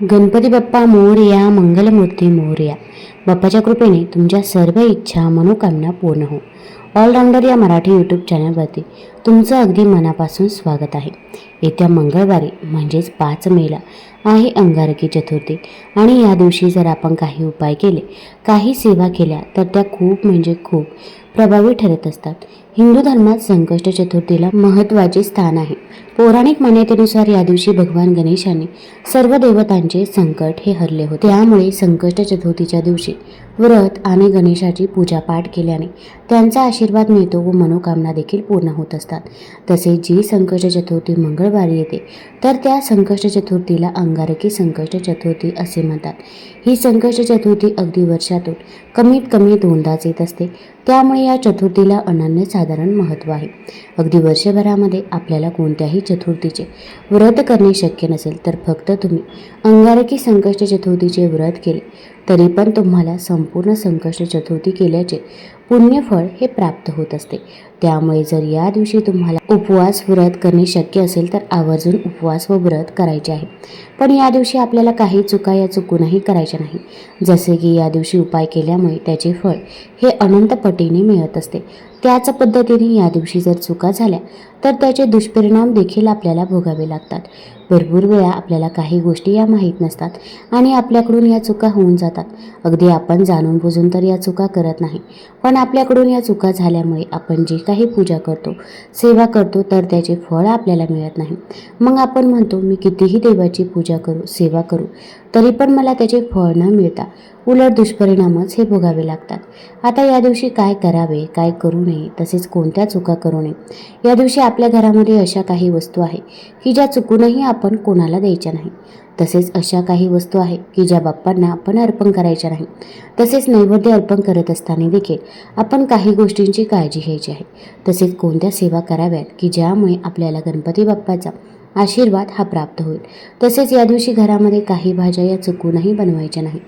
गणपती बाप्पा मोरया, मंगलमूर्ती मोरया. बाप्पाच्या कृपेने तुमच्या सर्व इच्छा मनोकामना पूर्ण हो. ऑलराऊंडर या मराठी यूट्यूब चॅनलवरती तुमचं अगदी मनापासून स्वागत आहे. येत्या मंगळवारी म्हणजेच 5 मेला आहे अंगारकी चतुर्थी आणि या दिवशी जर आपण काही उपाय केले, काही सेवा केल्या तर त्या खूप म्हणजे खूप प्रभावी ठरत असतात. हिंदू धर्मात संकष्ट चतुर्थीला महत्त्वाचे स्थान आहे. पौराणिक मान्यतेनुसार या दिवशी भगवान गणेशाने सर्व देवतांचे संकट हे हरले होते. त्यामुळे संकष्ट चतुर्थीच्या दिवशी व्रत आणि गणेशाची पूजापाठ केल्याने त्यांचा आशीर्वाद मिळतो व मनोकामना देखील पूर्ण होत असतात. तसेच जी संकष्ट चतुर्थी मंगळवारी येते तर त्या संकष्ट चतुर्थीला अंगारकी संकष्ट चतुर्थी असे म्हणतात. ही संकष्ट चतुर्थी अगदी वर्षातून कमीत कमी 2दाच येत असते. त्यामुळे या चतुर्थीला अनन्यसाधारण महत्त्व आहे. अगदी वर्षभरामध्ये आपल्याला कोणत्याही चतुर्थीचे व्रत करणे शक्य नसेल तर फक्त तुम्ही अंगारकी संकष्ट चतुर्थीचे व्रत केले तरी पण तुम्हाला संपूर्ण संकष्ट चतुर्थी केल्याचे पुण्यफळ हे प्राप्त होत असते. त्यामुळे जर या दिवशी तुम्हाला उपवास व्रत करणे शक्य असेल तर आवर्जून उपवास व व्रत करायचे आहे. पण या दिवशी आपल्याला काही चुका या चुकूनही करायच्या नाही. जसे की या दिवशी उपाय केल्यामुळे त्याचे फळ हे अनंत पटीने मिळत असते. त्याच पद्धतीने या दिवशी जर चुका झाल्या तर त्याचे दुष्परिणाम देखील आपल्याला भोगावे लागतात. भरपूर वेळा आपल्याला काही गोष्टी या माहीत नसतात आणि आपल्याकडून या चुका होऊन जातात. अगदी आपण जाणून बुजून तर या चुका करत नाही, पण आपल्याकडून या चुका झाल्यामुळे आपण जे काही पूजा करतो, सेवा करतो तर त्याचे फळ आपल्याला मिळत नाही. मग आपण म्हणतो मी कितीही देवाची पूजा करू, सेवा करू तरी पण मला त्याचे फळ न मिळता उलट दुष्परिणामच हे भोगावे लागतात. आता या दिवशी काय करावे, काय करू नये, तसेच कोणत्या चुका करू नये. या दिवशी आपल्या घरामध्ये अशा काही वस्तू आहे की ज्या चुकूनही आपण कोणाला द्यायच्या नाही. तसेच अशा काही वस्तू आहे की ज्या बाप्पांना आपण अर्पण करायच्या नाही. तसेच नैवेद्य अर्पण करत असताना देखील आपण काही गोष्टींची काळजी घ्यायची आहे. तसेच कोणत्या सेवा कराव्यात की ज्यामुळे आपल्याला गणपती बाप्पाचा आशीर्वाद हा प्राप्त होईल. तसेच या दिवशी घरामध्ये काही भाज्या या चुकूनही बनवायच्या नाही.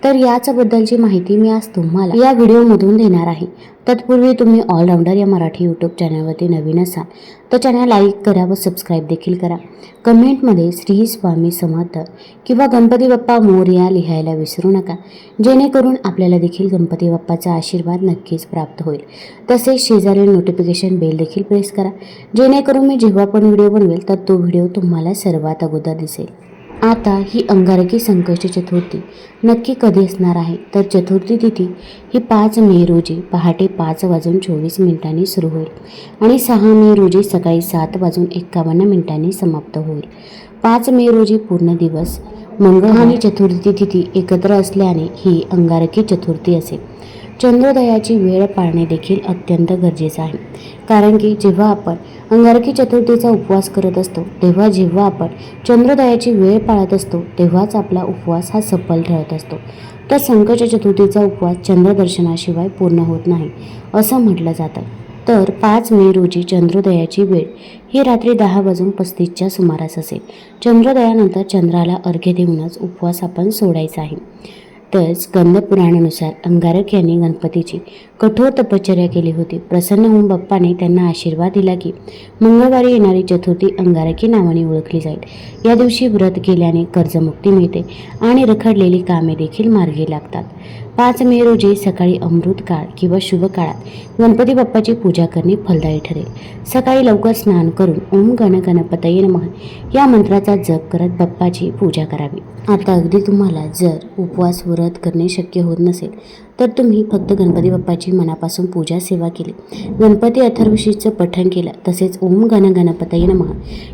तर याच्याबद्दलची माहिती मी आज तुम्हाला या व्हिडिओमधून देणार आहे. तत्पूर्वी तुम्ही ऑलराऊंडर या मराठी यूट्यूब चॅनलवरती नवीन असाल तर चॅनल लाईक करा व सबस्क्राईब देखील करा. कमेंटमध्ये श्री स्वामी समर्थ किंवा गणपती बाप्पा मोरया लिहायला विसरू नका, जेणेकरून आपल्याला देखील गणपती बाप्पाचा आशीर्वाद नक्कीच प्राप्त होईल. तसेच शेजारील नोटिफिकेशन बेल देखील प्रेस करा, जेणेकरून मी जेव्हा पण व्हिडिओ बनवेल तर तो व्हिडिओ तुम्हाला सर्वात अगोदर दिसेल. आता ही अंगारकी संकष्ट चतुर्थी नक्की कधी असणार आहे तर चतुर्थी तिथी ही 5 मे रोजी पहाटे 5:24 सुरू होईल आणि 6 मे रोजी सकाळी 7:51 समाप्त होईल. 5 मे रोजी पूर्ण दिवस मंगळ आणि चतुर्थी तिथी एकत्र असल्याने ही अंगारकी चतुर्थी असेल. चंद्रोदयाची वेळ पाळणे देखील अत्यंत गरजेचं आहे, कारण की जेव्हा आपण अंगारकी चतुर्थीचा उपवास करत असतो तेव्हा जेव्हा आपण चंद्रोदयाची वेळ पाळत असतो तेव्हाच आपला उपवास हा सफल ठरत असतो. तर संकष्ट चतुर्थीचा उपवास चंद्रदर्शनाशिवाय पूर्ण होत नाही असं म्हटलं जातं. तर 5 मे रोजी चंद्रोदयाची वेळ ही रात्री 10:35च्या सुमारास असेल. चंद्रोदयानंतर चंद्राला अर्घ्य देऊनच उपवास आपण सोडायचा आहे. तर स्कंदपुराणानुसार अंगारक यांनी गणपतीची कठोर तपश्चर्या केली होती. प्रसन्न होऊन बाप्पाने त्यांना आशीर्वाद दिला की मंगळवारी येणारी चतुर्थी अंगारकी नावाने ओळखली जाईल. या दिवशी व्रत केल्याने कर्जमुक्ती मिळते आणि रखडलेली कामे देखील मार्गी लागतात. 5 मे रोजी सकाळी अमृत काळ किंवा शुभ काळात गणपती बाप्पाची पूजा करणे फलदायी ठरेल. सकाळी लवकर स्नान करून ओम गण गणपतये नमः या मंत्राचा जप करत बाप्पाची पूजा करावी. आता अगदी तुम्हाला जर उपवास व्रत करणे शक्य होत नसेल तर तुम्ही फक्त गणपती बाप्पाची मनापासून पूजा सेवा केली, गणपती अथर्वशीचं पठण केलं, तसेच ओम गण गणपतये नमः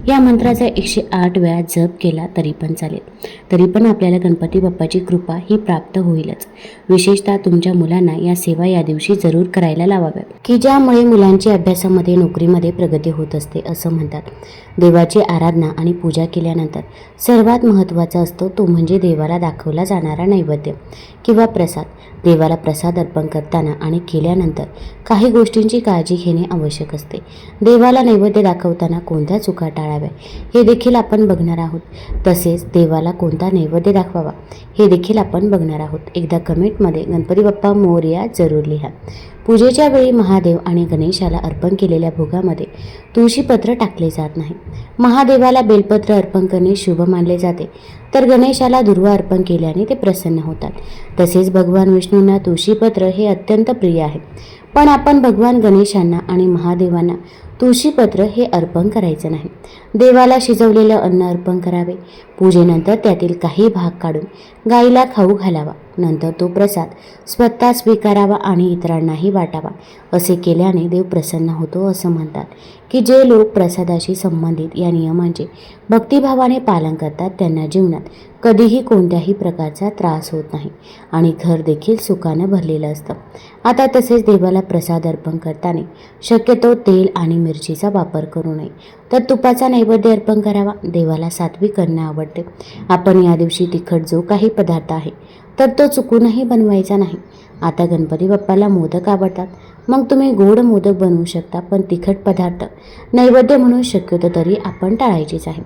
या मंत्राचा 108 वेळा जप केला तरी पण चालेल. तरी पण आपल्याला गणपती बाप्पाची कृपा ही प्राप्त होईलच. विशेषतः तुमच्या मुलांना या सेवा या दिवशी जरूर करायला लावाव्या की ज्यामुळे मुलांची अभ्यासामध्ये नोकरीमध्ये प्रगती होत असते असं म्हणतात. देवाची आराधना आणि पूजा केल्यानंतर सर्वात महत्त्वाचा असतो तो म्हणजे देवाला दाखवला जाणारा नैवेद्य किंवा प्रसाद. देवाला प्रसाद अर्पण करताना आणि केल्यानंतर काही गोष्टींची काळजी घेणे आवश्यक असते. देवाला नैवेद्य दाखवताना कोणत्या चुका टाळाव्या हे देखील आपण बघणार आहोत. तसेच देवाला कोणता नैवेद्य दाखवावा हे देखील आपण बघणार आहोत. एकदा कमेंटमध्ये गणपती बाप्पा मोरया जरूर लिहा. पूजेच्या वेळी महादेव आणि गणेशाला अर्पण केलेल्या भोगामध्ये तुळशीपत्र टाकले जात नाही. महादेवाला बेलपत्र अर्पण करणे शुभ मानले जाते, तर गणेशाला दुर्वा अर्पण केल्याने ते प्रसन्न होतात. तसेच भगवान विष्णूंना तुळशीपत्र हे अत्यंत प्रिय आहे, पण आपण भगवान गणेशांना आणि महादेवांना तुळशीपत्र हे अर्पण करायचं नाही. देवाला शिजवलेलं अन्न अर्पण करावे. पूजेनंतर त्यातील काही भाग काढून गाईला खाऊ घालावा. नंतर तो प्रसाद स्वतः स्वीकारावा आणि इतरांनाही वाटावा. असे केल्याने देव प्रसन्न होतो असं म्हणतात की जे लोक प्रसादाशी संबंधित या नियमांचे भक्तिभावाने पालन करतात त्यांना जीवनात कधीही कोणत्याही प्रकारचा त्रास होत नाही आणि घर देखील सुखानं भरलेलं असतं. आता तसेच देवाला प्रसाद अर्पण करताना शक्यतो तेल आणि मिरचीचा वापर करू नये, तर तुपाचा नैवेद्य अर्पण करावा. देवाला सात्विक अन्न आवडते. आपण या दिवशी तिखट जो काही पदार्थ आहे तर तो चुकूनही बनवायचा नाही. आता गणपती बाप्पाला मोदक आवडतात, मग तुम्ही गोड मोदक बनवू शकता, पण तिखट पदार्थ नैवेद्य म्हणून शक्यतो तरी आपण टाळायचेच आहे.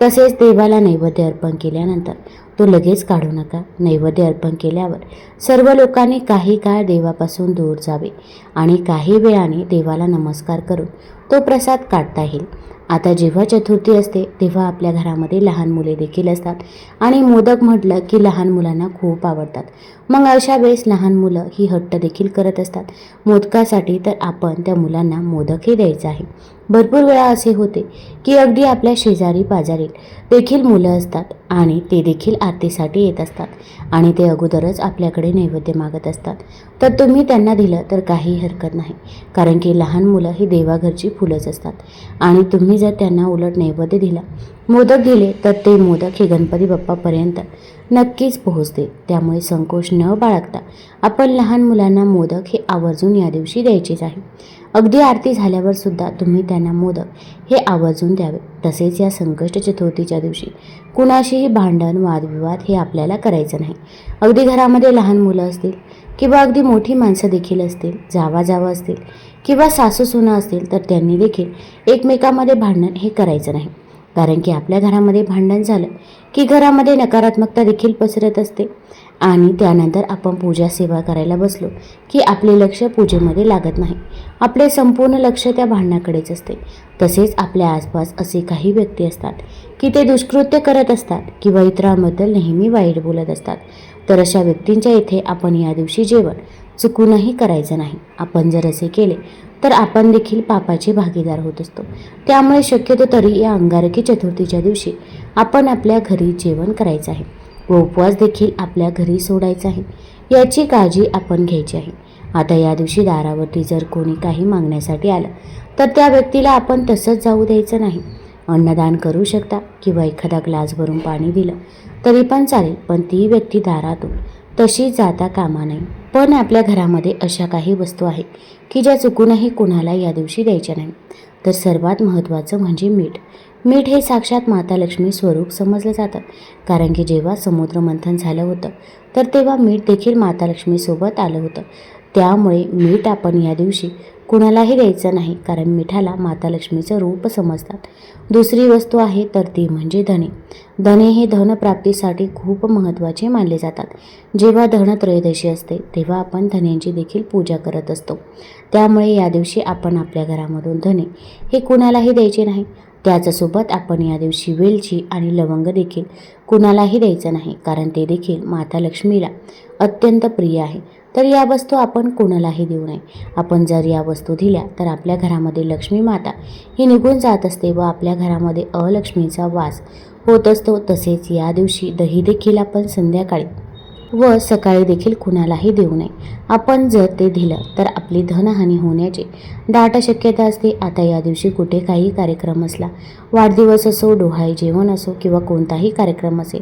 तसेच देवाला नैवेद्य अर्पण केल्यानंतर तो लगेच काढू नका. नैवेद्य अर्पण केल्यावर सर्व लोकांनी काही काळ देवापासून दूर जावे आणि काही वेळाने देवाला नमस्कार करून तो प्रसाद काढता येईल. आता जेव्हा चतुर्थी असते तेव्हा आपल्या घरामध्ये लहान मुले देखील असतात आणि मोदक म्हटलं की लहान मुलांना खूप आवडतात. मग अशा वेळेस लहान मुलं ही हट्ट देखील करत असतात मोदकासाठी, तर आपण त्या मुलांना मोदकही द्यायचं आहे. भरपूर वेळा असे होते की अगदी आपल्या शेजारी पाजारी देखील मुलं असतात आणि ते देखील आरतीसाठी येत असतात आणि ते अगोदरच आपल्याकडे नैवेद्य मागत असतात. तर तुम्ही त्यांना दिलं तर काही हरकत नाही, कारण की लहान मुलं ही देवाघरची फुलंच असतात आणि तुम्ही जर त्यांना उलट नैवेद्य दिला, मोदक दिले, तर ते मोदक हे गणपती बाप्पापर्यंत नक्कीच पोहोचते. त्यामुळे संकोच न बाळगता आपण लहान मुलांना मोदक हे आवर्जून या दिवशी द्यायचेच आहे. अगदी आरती झाल्यावर सुद्धा तुम्ही त्यांना मोदक हे आवर्जून द्यावे. तसेच या संकष्ट चतुर्थीच्या दिवशी कुणाशीही भांडण वादविवाद हे आपल्याला करायचं नाही. अगदी घरामध्ये लहान मुलं असतील किंवा अगदी मोठी माणसं देखील असतील, जावा असतील किंवा सासू सुना असतील, तर त्यांनी देखील एकमेकांमध्ये भांडण हे करायचं नाही. कारण की आपल्या घरामध्ये भांडण झालं की घरामध्ये नकारात्मकता देखील पसरत असते आणि त्यानंतर आपण पूजा सेवा करायला बसलो की आपले लक्ष पूजेमध्ये लागत नाही. आपले संपूर्ण लक्ष त्या भांडणाकडेच असते. तसेच आपल्या आसपास असे काही व्यक्ती असतात की ते दुष्कृत्य करत असतात किंवा इतरांबद्दल नेहमी वाईट बोलत असतात. तर अशा व्यक्तींच्या इथे आपण या दिवशी जेवण चुकूनही करायचं नाही. आपण जर असे केले तर आपण देखील पापाचे भागीदार होत असतो. त्यामुळे शक्यतो तरी या अंगारकी चतुर्थीच्या दिवशी आपण आपल्या घरी जेवण करायचं आहे व उपवास देखील आपल्या घरी सोडायचा आहे. याची काळजी आपण घ्यायची आहे. आता या दिवशी दारावरती जर कोणी काही मागण्यासाठी आलं तर त्या व्यक्तीला आपण तसंच जाऊ द्यायचं नाही. अन्नदान करू शकता किंवा एखादा ग्लास भरून पाणी दिलं तरी पण चालेल, पण ती व्यक्ती दारातून तशी जाता कामा नये. पण आपल्या घरामध्ये अशा काही वस्तू आहेत की ज्या चुकूनही कुणाला या दिवशी द्यायच्या नाही. तर सर्वात महत्त्वाचं म्हणजे मीठ. मीठ हे साक्षात माता लक्ष्मी स्वरूप समजलं जातं, कारण की जेव्हा समुद्र मंथन झालं होतं तर तेव्हा मीठ देखील माता लक्ष्मीसोबत आलं होतं. त्यामुळे मीठ आपण या दिवशी कुणालाही द्यायचं नाही, कारण मिठाला माता लक्ष्मीचं रूप समजतात. दुसरी वस्तू आहे तर ती म्हणजे धने. धने हे धनप्राप्तीसाठी खूप महत्त्वाचे मानले जातात. जेव्हा धनत्रयोदशी असते तेव्हा आपण धन्यांची देखील पूजा करत असतो. त्यामुळे या दिवशी आपण आपल्या घरामधून धने हे कुणालाही द्यायचे नाही. त्याच्यासोबत आपण या दिवशी वेलची आणि लवंग देखील कुणालाही द्यायचं नाही, कारण ते देखील माता लक्ष्मीला अत्यंत प्रिय आहे. तर या वस्तू आपण कोणालाही देऊ नये. आपण जर या वस्तू दिल्या तर आपल्या घरामध्ये लक्ष्मी माता ही निघून जात असते व आपल्या घरामध्ये अलक्ष्मीचा वास होत असतो. तसेच या दिवशी दही देखील आपण संध्याकाळी व सकाळी देखील कुणालाही देऊ नये. आपण जर ते दिलं तर आपली धनहानी होण्याची दाट शक्यता असते. आता या दिवशी कुठे काही कार्यक्रम असला, वाढदिवस असो, डोहाळे जेवण असो किंवा कोणताही कार्यक्रम असेल,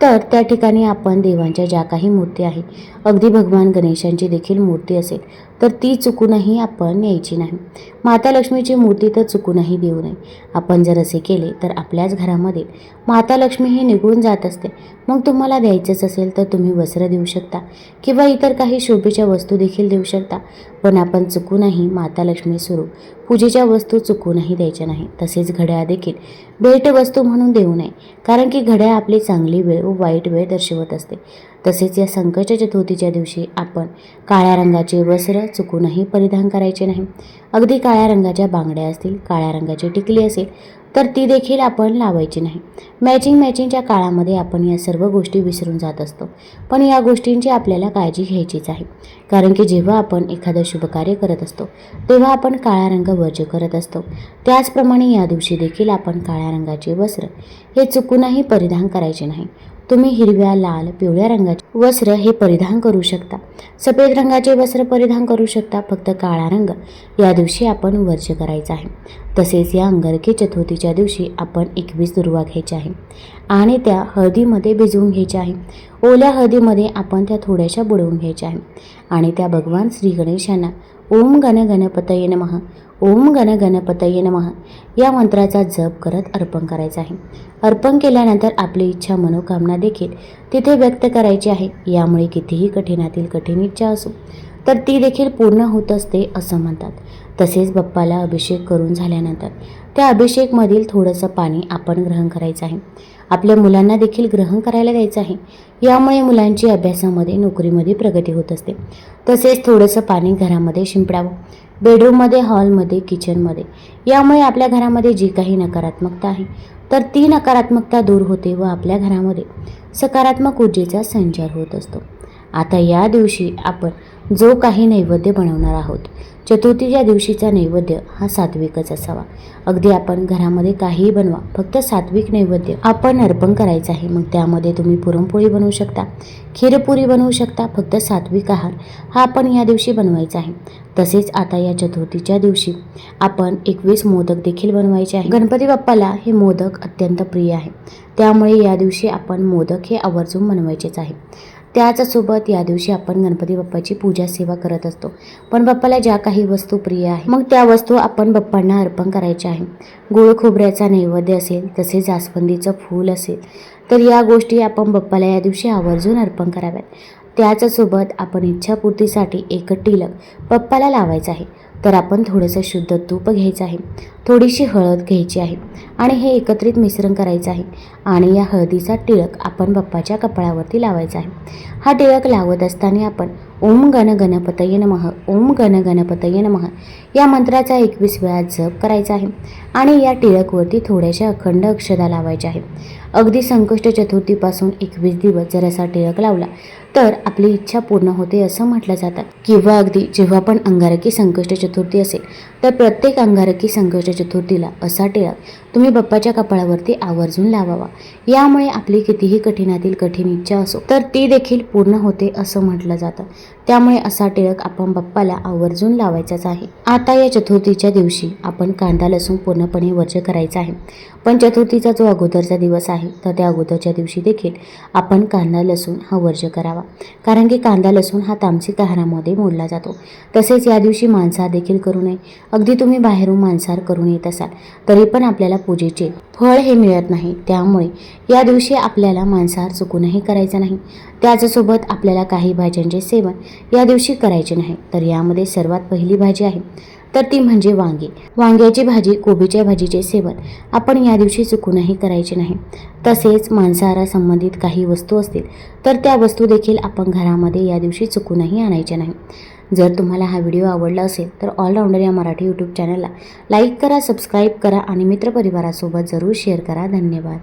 तर त्या ठिकाणी आपण देवांच्या ज्या काही मूर्ती आहेत, अगदी भगवान गणेशांची देखील मूर्ती असेल तर ती चुकूनही आपण न्यायची नाही. माता लक्ष्मीची मूर्ती तर चुकूनही देऊ नये. आपण जर असे केले तर आपल्याच घरामध्ये माता लक्ष्मी ही निघून जात असते. मग तुम्हाला द्यायचंच असेल तर तुम्ही वस्त्र देऊ शकता किंवा इतर काही शोभेच्या वस्तू देखील देऊ शकता, पण आपण चुकूनही माता लक्ष्मी स्वरूप पूजेच्या वस्तू चुकूनही द्यायच्या नाही. तसेच घड्याळ देखील भेटवस्तू म्हणून देऊ नये, कारण की घड्याळ आपली चांगली वेळ व वाईट वेळ दर्शवत असते. तसेच या संकष्ट चतुर्थीच्या दिवशी आपण काळ्या रंगाचे वस्त्र चुकूनही परिधान करायचे नाही. अगदी काळ्या रंगाच्या बांगड्या असतील, काळ्या रंगाची टिकली असेल तर ती देखील आपण लावायची नाही. मॅचिंगच्या काळामध्ये आपण या सर्व गोष्टी विसरून जात असतो. पण या गोष्टींची आपल्याला काळजी घ्यायचीच आहे. कारण की जेव्हा आपण एखादं शुभकार्य करत असतो तेव्हा आपण काळा रंग वर्ज्य करत असतो. त्याचप्रमाणे या दिवशी देखील आपण काळ्या रंगाचे वस्त्र हे चुकूनही परिधान करायचे नाही. तुम्ही हिरव्या, लाल, पिवळ्या रंगाचे वस्त्र हे परिधान करू शकता. सफेद रंगाचे वस्त्र परिधान करू शकता. फक्त काळा रंग या दिवशी आपण वर्ज्य करायचा आहे. तसेच या अंगारकी चतुर्थीच्या दिवशी आपण 21 दुर्वा घ्यायच्या आहे आणि त्या हळदीमध्ये भिजवून घ्यायच्या आहे. ओल्या हळदीमध्ये आपण त्या थोड्याशा बुडवून घ्यायच्या आहे आणि त्या भगवान श्री गणेशांना ओम गण गणपतये नमः, ओम गण गणपतये नमः या मंत्राचा जप करत अर्पण करायचा आहे. अर्पण केल्यानंतर आपली इच्छा मनोकामना देखील तिथे व्यक्त करायची आहे. यामुळे कितीही कठीणातील कठीण इच्छा असो तर ती देखील पूर्ण होत असते असं म्हणतात. तसेच बाप्पाला अभिषेक करून झाल्यानंतर त्या अभिषेकमधील थोडंसं पाणी आपण ग्रहण करायचं आहे. आपल्या मुलांना देखील ग्रहण करायला द्यायचं आहे. यामुळे मुलांची अभ्यासामध्ये, नोकरीमध्ये प्रगती होत असते. तसेच थोडंसं पाणी घरामध्ये शिंपडावं, बेडरूममध्ये, हॉलमध्ये, किचनमध्ये. यामुळे आपल्या घरामध्ये जी काही नकारात्मकता आहे तर ती नकारात्मकता दूर होते व आपल्या घरामध्ये सकारात्मक ऊर्जेचा संचार होत असतो. आता या दिवशी आपण जो काही नैवेद्य बनवणार आहोत, चतुर्थीच्या दिवशीचा नैवेद्य हा सात्विकच असावा. अगदी आपण घरामध्ये काहीही बनवा, फक्त सात्विक नैवेद्य आपण अर्पण करायचं आहे. मग त्यामध्ये तुम्ही पुरणपोळी बनवू शकता, खीरपुरी बनवू शकता. फक्त सात्विक आहार हा आपण या दिवशी बनवायचा आहे. तसेच आता या चतुर्थीच्या दिवशी आपण 21 मोदक देखील बनवायचे आहे. गणपती बाप्पाला हे मोदक अत्यंत प्रिय आहे. त्यामुळे या दिवशी आपण मोदक हे आवर्जून बनवायचेच आहे. त्याचसोबत या दिवशी आपण गणपती बाप्पाची पूजा सेवा करत असतो. पण बाप्पाला ज्या काही वस्तू प्रिय आहे मग त्या वस्तू आपण बाप्पांना अर्पण करायच्या आहे. गोड खोबऱ्याचा नैवेद्य असेल, तसेच जास्वंदीचं फूल असेल तर या गोष्टी आपण बाप्पाला या दिवशी आवर्जून अर्पण कराव्यात. त्याचसोबत आपण इच्छापूर्तीसाठी एक टिलक बाप्पाला लावायचं आहे. तर आपण थोडंसं शुद्ध तूप घ्यायचं आहे, थोडीशी हळद घ्यायची आहे आणि हे एकत्रित मिश्रण करायचं आहे आणि या हळदीचा टिळक आपण बाप्पाच्या कपाळावरती लावायचा आहे. हा टिळक लावत असताना आपण ओम गण गणपतये नमः, ओम गण गणपतये नमः या मंत्राचा 21 वेळा जप करायचा आहे आणि या टिळकवरती थोड्याशा अखंड अक्षता लावायच्या आहे. अगदी संकष्ट चतुर्थीपासून 21 दिवस जर असा टिळक लावला तर आपली इच्छा पूर्ण होते असं म्हटलं जातं. किंवा अगदी जेव्हा पण अंगारकी संकष्ट चतुर्थी असेल तर प्रत्येक अंगारकी संकष्ट चतुर्थीला असा टिळक तुम्ही बाप्पाच्या कपाळावरती आवर्जून लावावा. यामुळे आपली कितीही कठीणातील कठीण इच्छा असो तर ती देखील पूर्ण होते असं म्हटलं जातं. त्यामुळे असा टिळक आपण बाप्पाला आवर्जून लावायचाच आहे. आता या चतुर्थीच्या दिवशी आपण कांदा लसूण पूर्णपणे वर्ज्य करायचा आहे. पण चतुर्थीचा जो अगोदरचा दिवस आहे तर त्या अगोदरच्या दिवशी देखील आपण कांदा लसूण हा वर्ज्य करावा. कारण की कांदा लसूण हा तामसिक आहारामध्ये मोडला जातो. तसेच या दिवशी मांसाहार देखील करू नये. अगदी तुम्ही बाहेरून मांसाहार करून येत असाल तरी पण आपल्याला पूजेचे फळ हे मिळत नाही. त्यामुळे या दिवशी आपल्याला मांसाहार चुकूनही करायचा नाही. त्याचसोबत आपल्याला काही भाज्यांचे सेवन या दिवशी करायचे नाही. तर यामध्ये सर्वात पहिली भाजी आहे तर ती म्हणजे वांगी. वांग्याची भाजी, कोबीच्या भाजीचे सेवन आपण या दिवशी चुकूनही करायचे नाही. तसेच मांसाहारासंबंधित काही वस्तू असतील तर त्या वस्तू देखील आपण घरामध्ये या दिवशी चुकूनही आणायच्या नाही. जर तुम्हाला हा व्हिडिओ आवडला असेल तर ऑलराऊंडर या मराठी यूट्यूब चॅनलला लाईक करा, सबस्क्राईब करा आणि मित्रपरिवारासोबत जरूर शेअर करा. धन्यवाद.